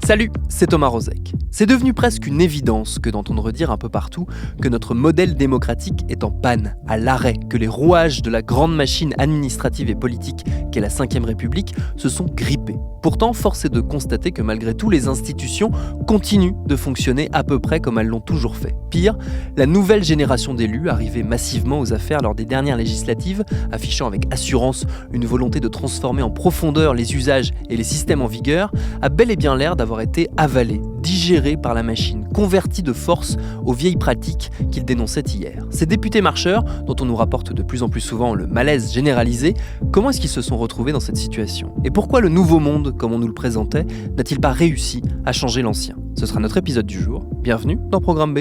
Salut, c'est Thomas Rozek. C'est devenu presque une évidence que d'entendre dire un peu partout que notre modèle démocratique est en panne, à l'arrêt, que les rouages de la grande machine administrative et politique qu'est la Ve République se sont grippés. Pourtant, force est de constater que malgré tout, les institutions continuent de fonctionner à peu près comme elles l'ont toujours fait. Pire, la nouvelle génération d'élus, arrivée massivement aux affaires lors des dernières législatives, affichant avec assurance une volonté de transformer en profondeur les usages et les systèmes en vigueur, a bel et bien l'air d'avoir été avalée, digérée par la machine, convertie de force aux vieilles pratiques qu'ils dénonçaient hier. Ces députés marcheurs, dont on nous rapporte de plus en plus souvent le malaise généralisé, comment est-ce qu'ils se sont retrouvés dans cette situation ? Et pourquoi le nouveau monde, comme on nous le présentait, n'a-t-il pas réussi à changer l'ancien ? Ce sera notre épisode du jour. Bienvenue dans Programme B.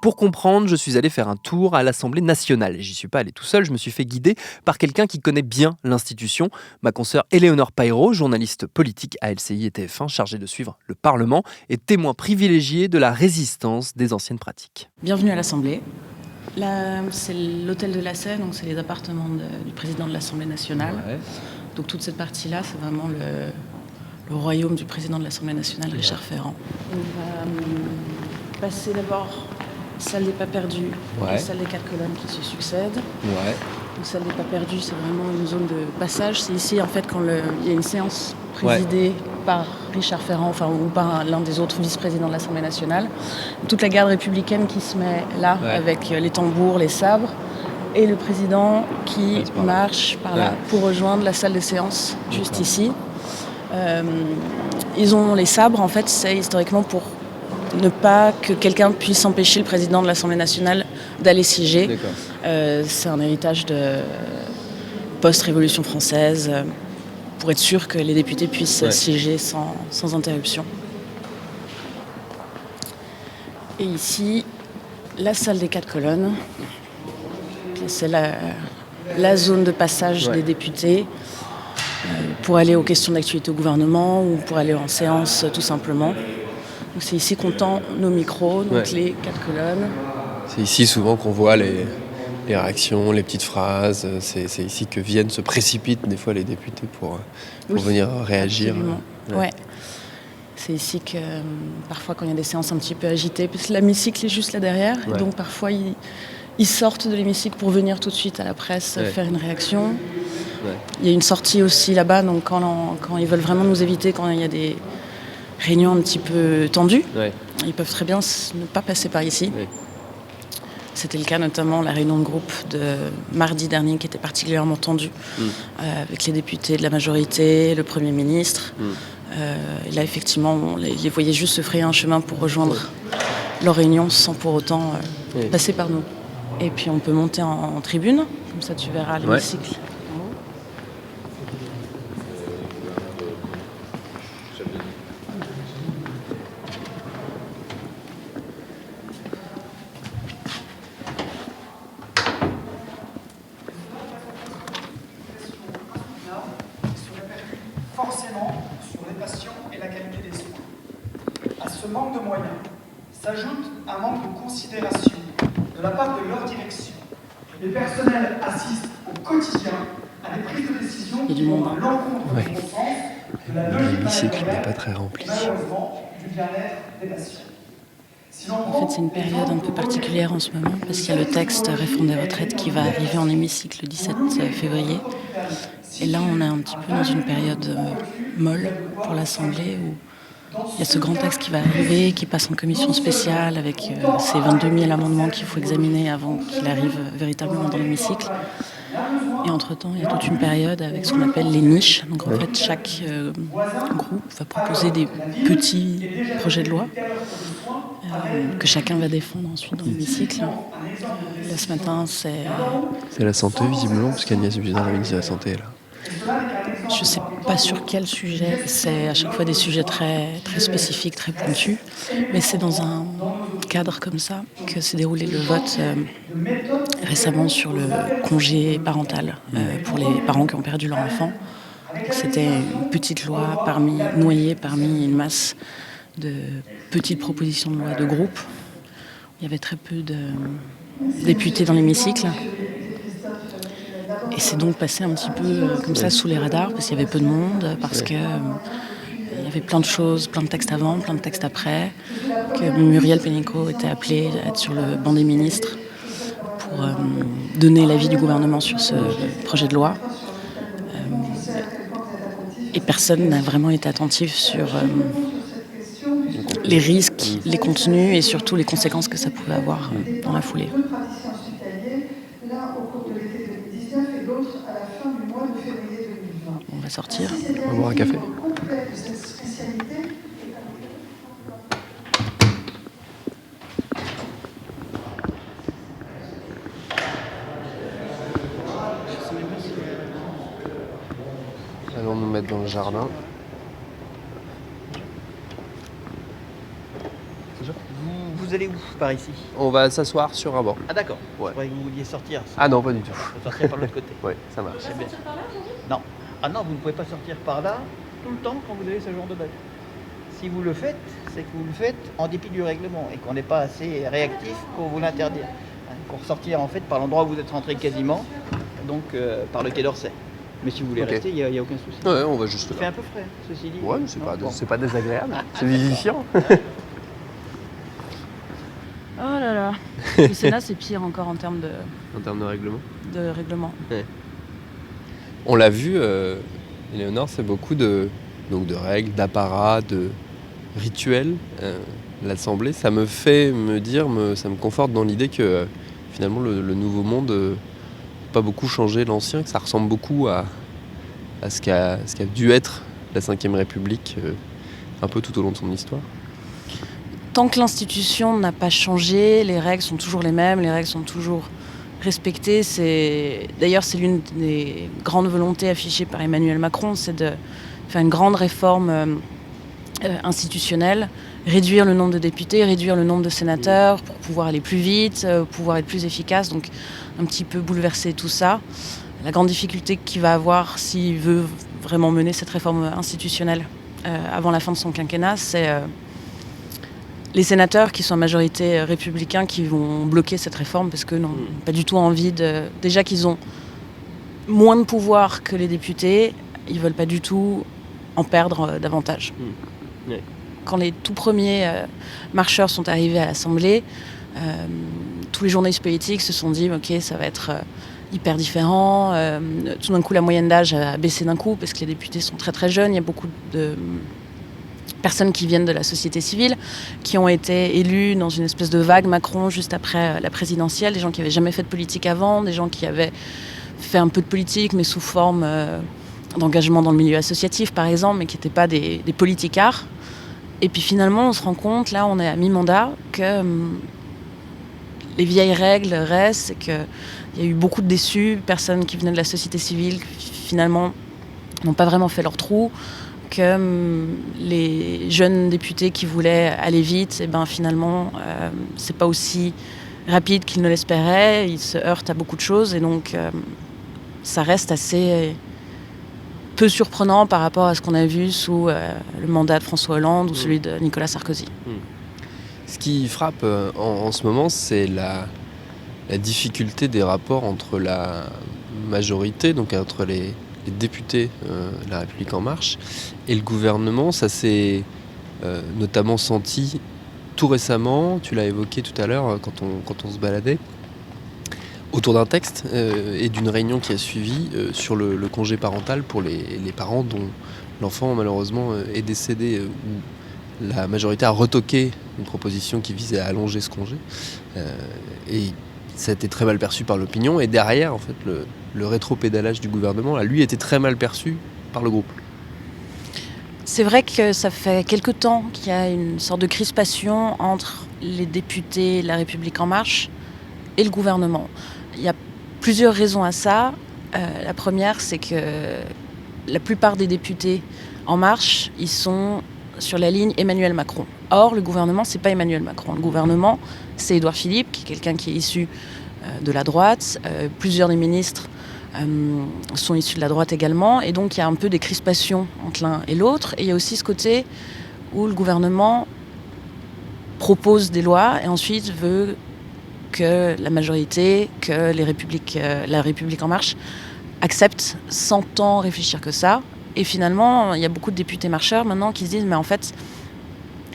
Pour comprendre, je suis allé faire un tour à l'Assemblée nationale. J'y suis pas allé tout seul, je me suis fait guider par quelqu'un qui connaît bien l'institution, ma consoeur Éléonore Paillereau, journaliste politique à LCI et TF1, chargée de suivre le Parlement et témoin privilégié de la résistance des anciennes pratiques. Bienvenue à l'Assemblée. Là, c'est l'hôtel de la Seine, donc c'est les appartements du président de l'Assemblée nationale. Ouais. Donc toute cette partie-là, c'est vraiment le royaume du président de l'Assemblée nationale, Richard Ferrand. On va passer d'abord salle des pas perdus, la salle des 4 colonnes qui se succèdent. Ouais. La salle des pas perdus, c'est vraiment une zone de passage. C'est ici, en fait, quand il y a une séance présidée par Richard Ferrand, ou par l'un des autres vice-présidents de l'Assemblée nationale. Toute la garde républicaine qui se met là, avec les tambours, les sabres, et le président qui marche par là pour rejoindre la salle de séance, juste ici. Ils ont les sabres, en fait, c'est historiquement pour ne pas que quelqu'un puisse empêcher le président de l'Assemblée nationale d'aller siéger. C'est un héritage de post-révolution française, pour être sûr que les députés puissent siéger sans interruption. Et ici, la salle des 4 colonnes, c'est la zone de passage des députés pour aller aux questions d'actualité au gouvernement ou pour aller en séance tout simplement. Donc c'est ici qu'on tend nos micros, donc les 4 colonnes. C'est ici souvent qu'on voit les réactions, les petites phrases. C'est ici que se précipitent des fois les députés pour venir réagir. Absolument. Ouais. C'est ici que parfois quand il y a des séances un petit peu agitées, parce que l'hémicycle est juste là derrière, et donc parfois ils sortent de l'hémicycle pour venir tout de suite à la presse faire une réaction. Il y a une sortie aussi là-bas, donc quand ils veulent vraiment nous éviter, quand il y a des réunions un petit peu tendues, ils peuvent très bien ne pas passer par ici. C'était le cas notamment la réunion de groupe de mardi dernier qui était particulièrement tendue avec les députés de la majorité, le Premier ministre. Et là effectivement on les voyait juste se frayer un chemin pour rejoindre leur réunion sans pour autant passer par nous. Et puis on peut monter en tribune, comme ça tu verras l'hémicycle. Forcément sur les patients et la qualité des soins. À ce manque de moyens s'ajoute un manque de considération de la part de leur direction. Les personnels assistent au quotidien à des prises de décision qui vont à l'encontre du bon sens, de la logique managériale et malheureusement du bien-être des patients. En fait, c'est une période un peu particulière en ce moment parce qu'il y a le texte réforme des retraites qui va arriver en hémicycle le 17 février. Et là, on est un petit peu dans une période molle pour l'Assemblée où il y a ce grand texte qui va arriver, qui passe en commission spéciale avec ces 22 000 amendements qu'il faut examiner avant qu'il arrive véritablement dans l'hémicycle. Et entre-temps, il y a toute une période avec ce qu'on appelle les niches. Donc en fait, chaque groupe va proposer des petits projets de loi que chacun va défendre ensuite dans l'hémicycle. Là, ce matin, c'est la santé, visiblement, parce qu'Agnès Buzyn, la ministre de la Santé, est là. Je ne sais pas sur quel sujet. C'est à chaque fois des sujets très, très spécifiques, très pointus. Mais c'est dans un cadre comme ça que s'est déroulé le vote récemment sur le congé parental pour les parents qui ont perdu leur enfant. C'était une petite loi noyée parmi une masse de petites propositions de loi de groupe. Il y avait très peu de députés dans l'hémicycle. Et c'est donc passé un petit peu comme ça sous les radars, parce qu'il y avait peu de monde, parce que il y avait plein de choses, plein de textes avant, plein de textes après, que Muriel Pénicaud était appelée à être sur le banc des ministres pour donner l'avis du gouvernement sur ce projet de loi. Et personne n'a vraiment été attentif sur les risques, les contenus et surtout les conséquences que ça pouvait avoir dans la foulée. On va sortir. On va boire un café. Allons nous mettre dans le jardin. Vous allez où par ici? On va s'asseoir sur un banc. Ah d'accord, Ouais. je croyais que vous vouliez sortir. Ah non, pas du tout. Vous sortir par l'autre côté. Oui, ça marche. C'est bien. Non. Ah non, vous ne pouvez pas sortir par là tout le temps quand vous avez ce genre de bague. Si vous le faites, c'est que vous le faites en dépit du règlement et qu'on n'est pas assez réactif pour vous l'interdire. Pour sortir en fait par l'endroit où vous êtes rentré quasiment, donc par le Quai d'Orsay. Mais si vous voulez rester, il n'y a aucun souci. Ouais, on va juste Il fait là. un peu frais, ceci dit. Ouais, mais c'est pas désagréable. C'est vivifiant. Oh là là. Le Sénat, c'est pire encore en termes En termes de règlement. de règlement. On l'a vu, Éléonore, c'est beaucoup de règles, d'apparats, de rituels. L'Assemblée, ça me fait me dire, ça me conforte dans l'idée que finalement le nouveau monde n'a pas beaucoup changé l'ancien, que ça ressemble beaucoup à ce qu'a dû être la Ve République un peu tout au long de son histoire. Tant que l'institution n'a pas changé, les règles sont toujours les mêmes, les règles sont toujours respectées. D'ailleurs, c'est l'une des grandes volontés affichées par Emmanuel Macron, c'est de faire une grande réforme institutionnelle, réduire le nombre de députés, réduire le nombre de sénateurs pour pouvoir aller plus vite, pouvoir être plus efficace, donc un petit peu bouleverser tout ça. La grande difficulté qu'il va avoir s'il veut vraiment mener cette réforme institutionnelle avant la fin de son quinquennat, c'est les sénateurs qui sont en majorité républicains qui vont bloquer cette réforme parce que n'ont pas du tout envie déjà qu'ils ont moins de pouvoir que les députés, ils veulent pas du tout en perdre davantage. Ouais. Quand les tout premiers marcheurs sont arrivés à l'Assemblée, tous les journalistes politiques se sont dit ok, ça va être hyper différent. Tout d'un coup, la moyenne d'âge a baissé d'un coup parce que les députés sont très très jeunes. Il y a beaucoup de personnes qui viennent de la société civile, qui ont été élus dans une espèce de vague Macron juste après la présidentielle, des gens qui n'avaient jamais fait de politique avant, des gens qui avaient fait un peu de politique mais sous forme d'engagement dans le milieu associatif par exemple, mais qui n'étaient pas des politicards. Et puis finalement on se rend compte, là on est à mi-mandat, que les vieilles règles restent, et qu'il y a eu beaucoup de déçus, personnes qui venaient de la société civile qui finalement n'ont pas vraiment fait leur trou, que les jeunes députés qui voulaient aller vite, et ben finalement, c'est pas aussi rapide qu'ils ne l'espéraient. Ils se heurtent à beaucoup de choses et donc ça reste assez peu surprenant par rapport à ce qu'on a vu sous le mandat de François Hollande ou celui de Nicolas Sarkozy. Ce qui frappe en ce moment, c'est la difficulté des rapports entre la majorité, donc entre les députés de La République En Marche et le gouvernement. Ça s'est notamment senti tout récemment, tu l'as évoqué tout à l'heure quand on se baladait, autour d'un texte et d'une réunion qui a suivi sur le congé parental pour les parents dont l'enfant malheureusement est décédé, où la majorité a retoqué une proposition qui visait à allonger ce congé. Et ça a été très mal perçu par l'opinion. Et derrière, en fait, le rétropédalage du gouvernement a, lui, été très mal perçu par le groupe. C'est vrai que ça fait quelque temps qu'il y a une sorte de crispation entre les députés de La République En Marche et le gouvernement. Il y a plusieurs raisons à ça. La première, c'est que la plupart des députés En Marche, ils sont sur la ligne Emmanuel Macron. Or, le gouvernement, c'est pas Emmanuel Macron. Le gouvernement, c'est Édouard Philippe, qui est quelqu'un qui est issu de la droite. Plusieurs des ministres sont issus de la droite également. Et donc, il y a un peu des crispations entre l'un et l'autre. Et il y a aussi ce côté où le gouvernement propose des lois et ensuite veut que la majorité, que la République En Marche acceptent sans tant réfléchir que ça. Et finalement, il y a beaucoup de députés marcheurs maintenant qui se disent « mais en fait,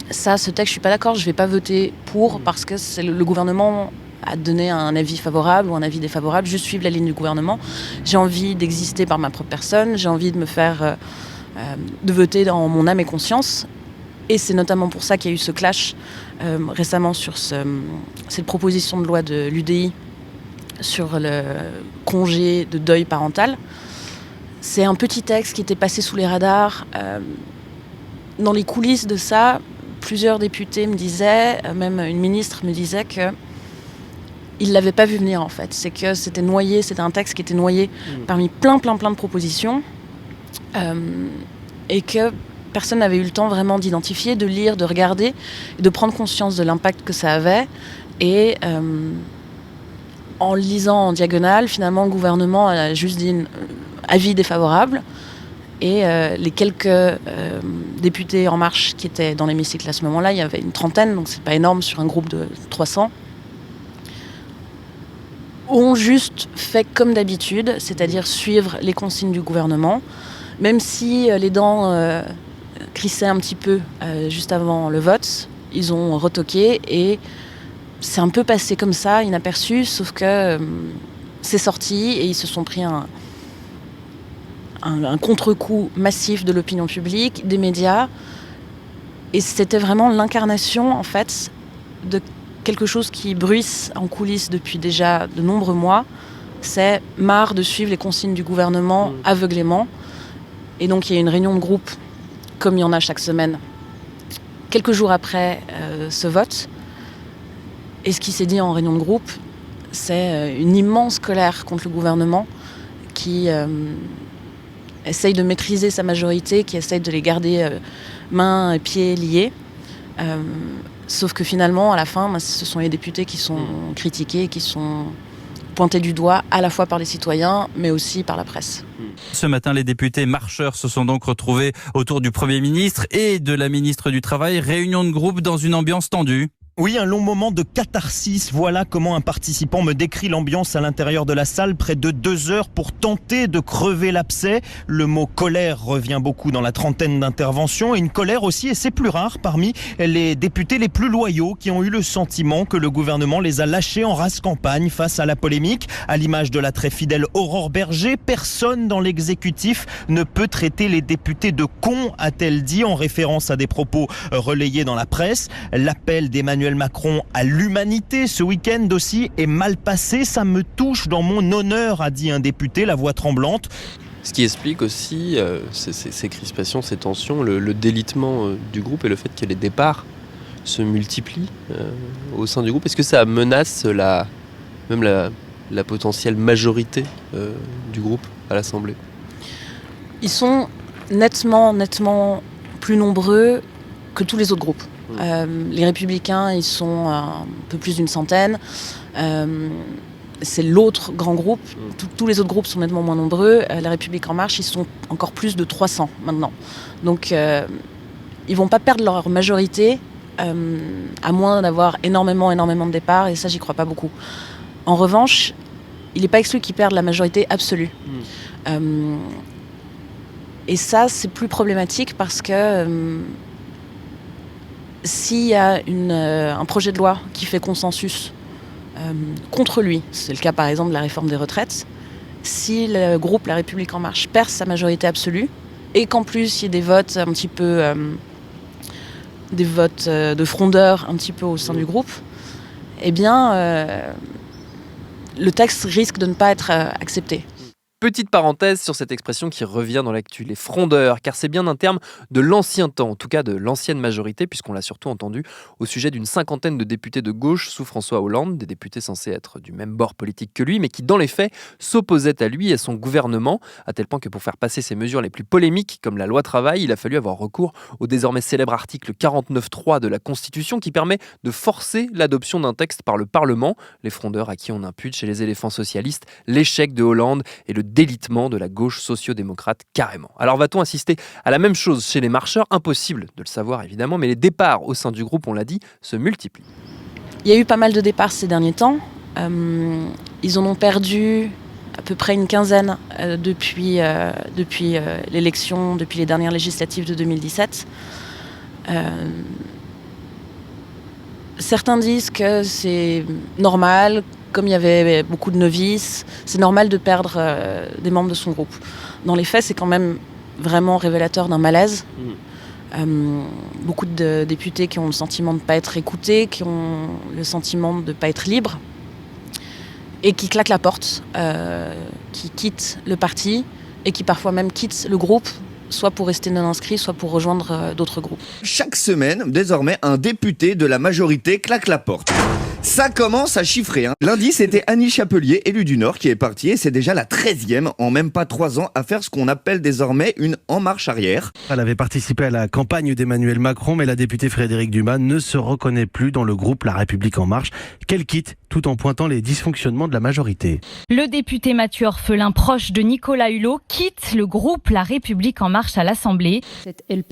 ce texte, je suis pas d'accord, je vais pas voter pour parce que le gouvernement a donné un avis favorable ou un avis défavorable, je suis la ligne du gouvernement. J'ai envie d'exister par ma propre personne, j'ai envie de me faire... de voter dans mon âme et conscience. » Et c'est notamment pour ça qu'il y a eu ce clash récemment sur cette proposition de loi de l'UDI sur le congé de deuil parental. C'est un petit texte qui était passé sous les radars. Dans les coulisses de ça, plusieurs députés me disaient, même une ministre me disait que ils ne l'avaient pas vu venir en fait. C'est que c'était noyé, c'était un texte qui était noyé parmi plein de propositions et que personne n'avait eu le temps vraiment d'identifier, de lire, de regarder, de prendre conscience de l'impact que ça avait. Et en le lisant en diagonale, finalement, le gouvernement a juste dit avis défavorable. Et les quelques députés En Marche qui étaient dans l'hémicycle à ce moment-là, il y avait une trentaine, donc c'est pas énorme sur un groupe de 300, ont juste fait comme d'habitude, c'est-à-dire suivre les consignes du gouvernement, même si les dents crissaient un petit peu juste avant le vote, ils ont retoqué et c'est un peu passé comme ça, inaperçu, sauf que c'est sorti et ils se sont pris un contre-coup massif de l'opinion publique, des médias, et c'était vraiment l'incarnation en fait de quelque chose qui bruisse en coulisses depuis déjà de nombreux mois. C'est marre de suivre les consignes du gouvernement aveuglément. Et donc il y a une réunion de groupe, comme il y en a chaque semaine, quelques jours après ce vote. Et ce qui s'est dit en réunion de groupe, c'est une immense colère contre le gouvernement qui essaye de maîtriser sa majorité, qui essaye de les garder mains et pieds liés. Sauf que finalement, à la fin, ce sont les députés qui sont critiqués, qui sont pointés du doigt à la fois par les citoyens, mais aussi par la presse. Ce matin, les députés marcheurs se sont donc retrouvés autour du Premier ministre et de la ministre du Travail. Réunion de groupe dans une ambiance tendue. Oui, un long moment de catharsis. Voilà comment un participant me décrit l'ambiance à l'intérieur de la salle. Près de 2 heures pour tenter de crever l'abcès. Le mot colère revient beaucoup dans la trentaine d'interventions. Et une colère aussi, et c'est plus rare, parmi les députés les plus loyaux qui ont eu le sentiment que le gouvernement les a lâchés en rase campagne face à la polémique. À l'image de la très fidèle Aurore Berger, personne dans l'exécutif ne peut traiter les députés de cons, a-t-elle dit, en référence à des propos relayés dans la presse. L'appel d'Emmanuel Macron à l'humanité ce week-end aussi est mal passé. Ça me touche dans mon honneur, a dit un député, la voix tremblante. Ce qui explique aussi ces crispations, ces tensions, le délitement du groupe et le fait que les départs se multiplient au sein du groupe. Est-ce que ça menace la potentielle majorité du groupe à l'Assemblée ? Ils sont nettement plus nombreux que tous les autres groupes. Les Républicains, ils sont un peu plus d'une centaine. C'est l'autre grand groupe. Tous les autres groupes sont nettement moins nombreux. La République En Marche, ils sont encore plus de 300 maintenant. Donc, ils vont pas perdre leur majorité, à moins d'avoir énormément de départs. Et ça, j'y crois pas beaucoup. En revanche, il n'est pas exclu qu'ils perdent la majorité absolue. Et ça, c'est plus problématique parce que s'il y a un projet de loi qui fait consensus contre lui, c'est le cas par exemple de la réforme des retraites, si le groupe La République En Marche perd sa majorité absolue et qu'en plus il y ait des votes un petit peu des votes de frondeurs un petit peu au sein du groupe, eh bien le texte risque de ne pas être accepté. Petite parenthèse sur cette expression qui revient dans l'actu, les frondeurs, car c'est bien un terme de l'ancien temps, en tout cas de l'ancienne majorité, puisqu'on l'a surtout entendu au sujet d'une cinquantaine de députés de gauche sous François Hollande, des députés censés être du même bord politique que lui, mais qui dans les faits s'opposaient à lui et à son gouvernement, à tel point que pour faire passer ses mesures les plus polémiques, comme la loi travail, il a fallu avoir recours au désormais célèbre article 49.3 de la Constitution qui permet de forcer l'adoption d'un texte par le Parlement, les frondeurs à qui on impute chez les éléphants socialistes l'échec de Hollande et le délitement de la gauche socio-démocrate carrément. Alors va-t-on assister à la même chose chez les marcheurs ? Impossible de le savoir évidemment, mais les départs au sein du groupe, on l'a dit, se multiplient. Il y a eu pas mal de départs ces derniers temps. Ils en ont perdu à peu près une quinzaine depuis l'élection, depuis les dernières législatives de 2017. Certains disent que c'est normal, comme il y avait beaucoup de novices, c'est normal de perdre des membres de son groupe. Dans les faits, c'est quand même vraiment révélateur d'un malaise. Beaucoup de députés qui ont le sentiment de ne pas être écoutés, qui ont le sentiment de ne pas être libres, et qui claquent la porte, qui quittent le parti, et qui parfois même quittent le groupe, soit pour rester non inscrit, soit pour rejoindre d'autres groupes. Chaque semaine, désormais, un député de la majorité claque la porte. Ça commence à chiffrer. Lundi, c'était Annie Chapelier, élue du Nord, qui est partie, et c'est déjà la 13e en même pas 3 ans à faire ce qu'on appelle désormais une en marche arrière. Elle avait participé à la campagne d'Emmanuel Macron, mais la députée Frédérique Dumas ne se reconnaît plus dans le groupe La République En Marche, qu'elle quitte tout en pointant les dysfonctionnements de la majorité. Le député Mathieu Orphelin, proche de Nicolas Hulot, quitte le groupe La République En Marche à l'Assemblée.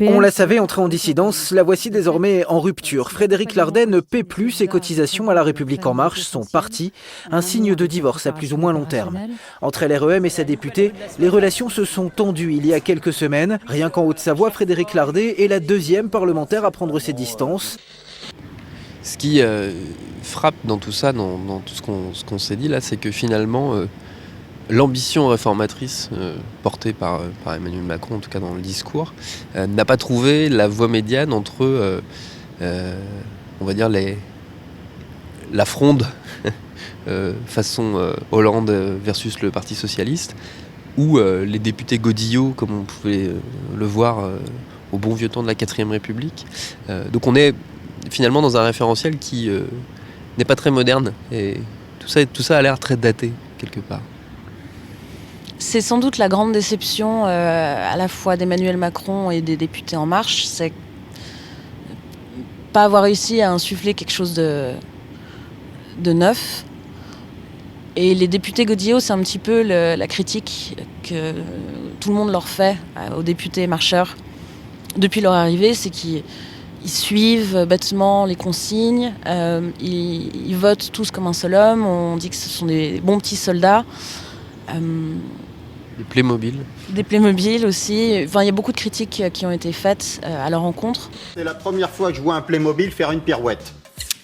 On la savait entrer en dissidence, la voici désormais en rupture. Frédéric Lardet ne paie plus ses cotisations à La République En Marche, son parti, un signe de divorce à plus ou moins long terme. Entre LREM et sa députée, les relations se sont tendues il y a quelques semaines. Rien qu'en Haute-Savoie, Frédéric Lardet est la 2e parlementaire à prendre ses distances. Ce qui frappe dans tout ça, dans tout ce qu'on s'est dit là, c'est que finalement, l'ambition réformatrice portée par Emmanuel Macron, en tout cas dans le discours, n'a pas trouvé la voie médiane entre, on va dire, la fronde façon Hollande versus le Parti Socialiste, ou les députés godillots, comme on pouvait le voir au bon vieux temps de la 4ème République. Donc on est finalement dans un référentiel qui n'est pas très moderne, et tout ça a l'air très daté quelque part. C'est sans doute la grande déception à la fois d'Emmanuel Macron et des députés En Marche, c'est pas avoir réussi à insuffler quelque chose de neuf. Et les députés godillots, c'est un petit peu la critique que tout le monde leur fait aux députés marcheurs depuis leur arrivée, c'est qu'ils suivent bêtement les consignes, ils votent tous comme un seul homme, on dit que ce sont des bons petits soldats. Des Playmobil. Des Playmobil aussi. Enfin, il y a beaucoup de critiques qui ont été faites à leur encontre. C'est la première fois que je vois un Playmobil faire une pirouette.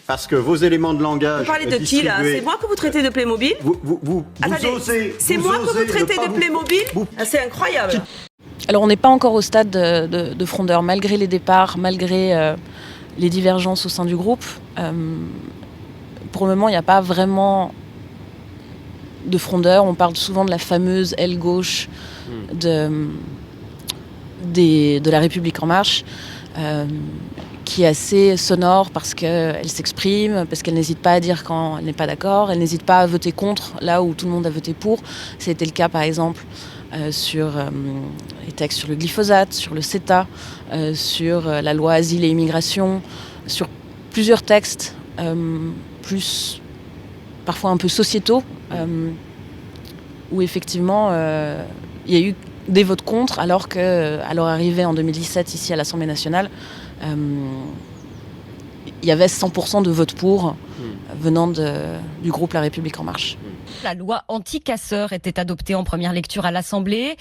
Parce que vos éléments de langage... Vous parlez de qui là? C'est moi que vous traitez de Playmobil? Attendez, osez... C'est moi que vous traitez de Playmobil? C'est incroyable. Alors on n'est pas encore au stade de frondeur, malgré les départs, malgré les divergences au sein du groupe. Pour le moment, il n'y a pas vraiment de frondeur. On parle souvent de la fameuse aile gauche de La République En Marche, qui est assez sonore parce qu'elle s'exprime, parce qu'elle n'hésite pas à dire quand elle n'est pas d'accord, elle n'hésite pas à voter contre là où tout le monde a voté pour. C'était le cas par exemple sur les textes sur le glyphosate, sur le CETA, sur la loi Asile et Immigration, sur plusieurs textes plus parfois un peu sociétaux, où effectivement il y a eu des votes contre, alors qu'à leur arrivée en 2017 ici à l'Assemblée nationale, il y avait 100% de votes pour venant du groupe La République En Marche. La loi anti-casseurs était adoptée en première lecture à l'Assemblée.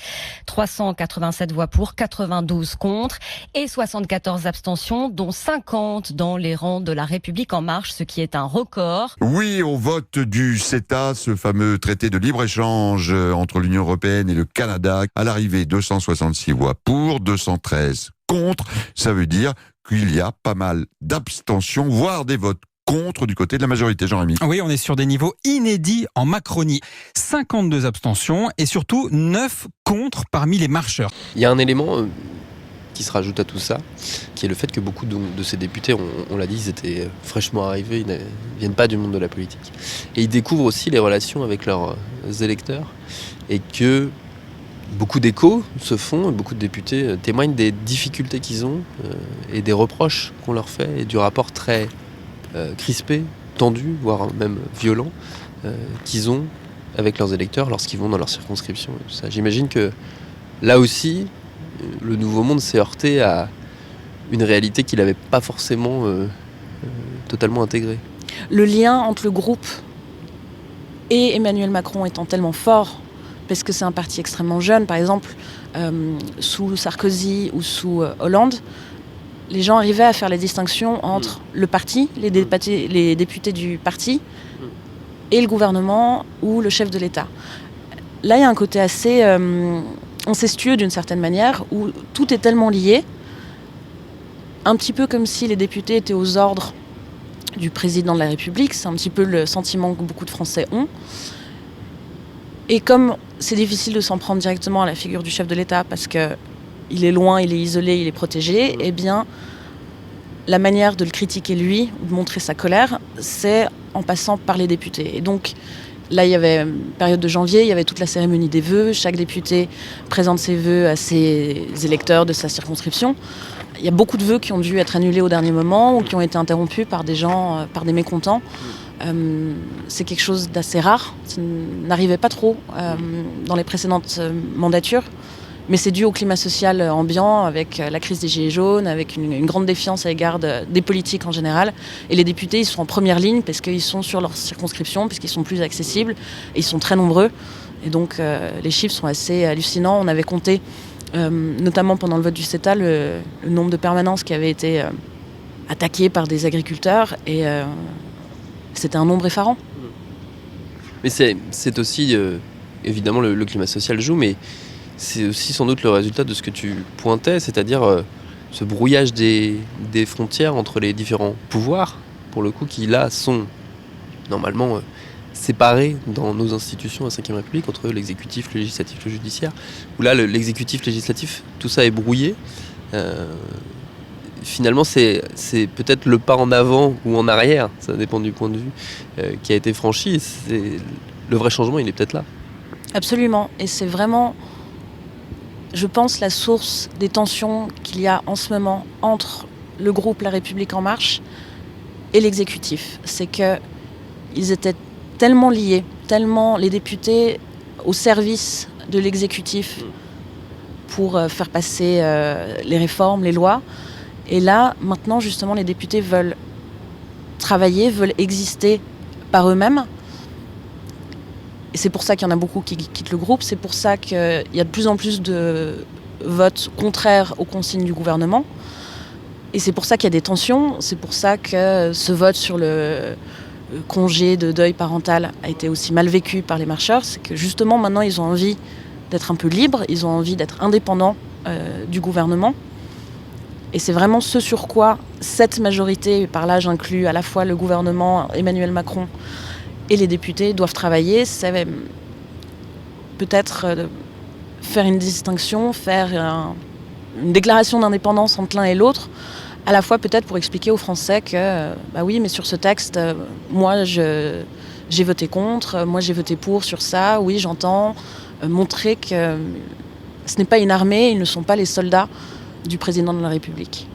387 voix pour, 92 contre et 74 abstentions, dont 50 dans les rangs de La République En Marche, ce qui est un record. Oui, au vote du CETA, ce fameux traité de libre-échange entre l'Union européenne et le Canada. À l'arrivée, 266 voix pour, 213 contre. Ça veut dire qu'il y a pas mal d'abstentions, voire des votes contre du côté de la majorité. Jean-Rémy. Oui, on est sur des niveaux inédits en Macronie. 52 abstentions et surtout 9 contre parmi les marcheurs. Il y a un élément qui se rajoute à tout ça, qui est le fait que beaucoup de ces députés, on l'a dit, ils étaient fraîchement arrivés, ils ne viennent pas du monde de la politique. Et ils découvrent aussi les relations avec leurs électeurs, et que beaucoup d'échos se font, beaucoup de députés témoignent des difficultés qu'ils ont et des reproches qu'on leur fait, et du rapport très crispé, tendu, voire même violent, qu'ils ont avec leurs électeurs lorsqu'ils vont dans leur circonscription et tout ça. J'imagine que là aussi, le Nouveau Monde s'est heurté à une réalité qu'il n'avait pas forcément totalement intégrée. Le lien entre le groupe et Emmanuel Macron étant tellement fort parce que c'est un parti extrêmement jeune. Par exemple, sous Sarkozy ou sous Hollande, les gens arrivaient à faire la distinction entre le parti, les députés du parti, et le gouvernement ou le chef de l'État. Là, il y a un côté assez incestueux d'une certaine manière, où tout est tellement lié, un petit peu comme si les députés étaient aux ordres du président de la République. C'est un petit peu le sentiment que beaucoup de Français ont. Et comme c'est difficile de s'en prendre directement à la figure du chef de l'État parce qu'il est loin, il est isolé, il est protégé, eh bien, la manière de le critiquer lui, de montrer sa colère, c'est en passant par les députés. Et donc, là, il y avait une période de janvier, il y avait toute la cérémonie des vœux. Chaque député présente ses vœux à ses électeurs de sa circonscription. Il y a beaucoup de vœux qui ont dû être annulés au dernier moment ou qui ont été interrompus par des gens, par des mécontents. C'est quelque chose d'assez rare. Ça n'arrivait pas trop dans les précédentes mandatures. Mais c'est dû au climat social ambiant, avec la crise des Gilets jaunes, avec une grande défiance à l'égard des politiques en général. Et les députés, ils sont en première ligne parce qu'ils sont sur leur circonscription, puisqu'ils sont plus accessibles, et ils sont très nombreux. Et donc les chiffres sont assez hallucinants. On avait compté, notamment pendant le vote du CETA, le nombre de permanences qui avaient été attaquées par des agriculteurs, et c'était un nombre effarant. Mais c'est aussi, évidemment, le climat social joue, mais c'est aussi sans doute le résultat de ce que tu pointais, c'est-à-dire ce brouillage des frontières entre les différents pouvoirs, pour le coup, qui là sont normalement séparés dans nos institutions à la Ve République, entre l'exécutif, le législatif, le judiciaire, où là, l'exécutif, législatif, tout ça est brouillé. Finalement, c'est peut-être le pas en avant ou en arrière, ça dépend du point de vue, qui a été franchi. Le vrai changement, il est peut-être là. Absolument, et c'est vraiment, je pense, la source des tensions qu'il y a en ce moment entre le groupe La République En Marche et l'exécutif. C'est qu'ils étaient tellement liés, tellement les députés au service de l'exécutif pour faire passer les réformes, les lois. Et là, maintenant, justement, les députés veulent travailler, veulent exister par eux-mêmes. Et c'est pour ça qu'il y en a beaucoup qui quittent le groupe. C'est pour ça qu'il y a de plus en plus de votes contraires aux consignes du gouvernement. Et c'est pour ça qu'il y a des tensions. C'est pour ça que ce vote sur le congé de deuil parental a été aussi mal vécu par les marcheurs. C'est que justement, maintenant, ils ont envie d'être un peu libres. Ils ont envie d'être indépendants du gouvernement. Et c'est vraiment ce sur quoi cette majorité, et par là j'inclus à la fois le gouvernement, Emmanuel Macron, et les députés doivent travailler, c'est peut-être faire une distinction, faire une déclaration d'indépendance entre l'un et l'autre, à la fois peut-être pour expliquer aux Français que, bah oui, mais sur ce texte, moi j'ai voté contre, moi j'ai voté pour sur ça, oui j'entends, montrer que ce n'est pas une armée, ils ne sont pas les soldats du président de la République.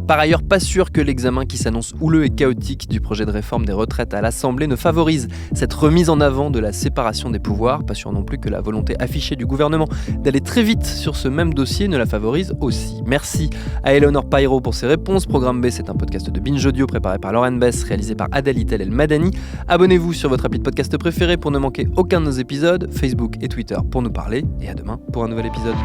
Par ailleurs, pas sûr que l'examen qui s'annonce houleux et chaotique du projet de réforme des retraites à l'Assemblée ne favorise cette remise en avant de la séparation des pouvoirs. Pas sûr non plus que la volonté affichée du gouvernement d'aller très vite sur ce même dossier ne la favorise aussi. Merci à Eleonore Pairo pour ses réponses. Programme B, c'est un podcast de Binge Audio préparé par Lauren Bess, réalisé par Adèle Itel El Madani. Abonnez-vous sur votre appli de podcast préféré pour ne manquer aucun de nos épisodes, Facebook et Twitter pour nous parler, et à demain pour un nouvel épisode.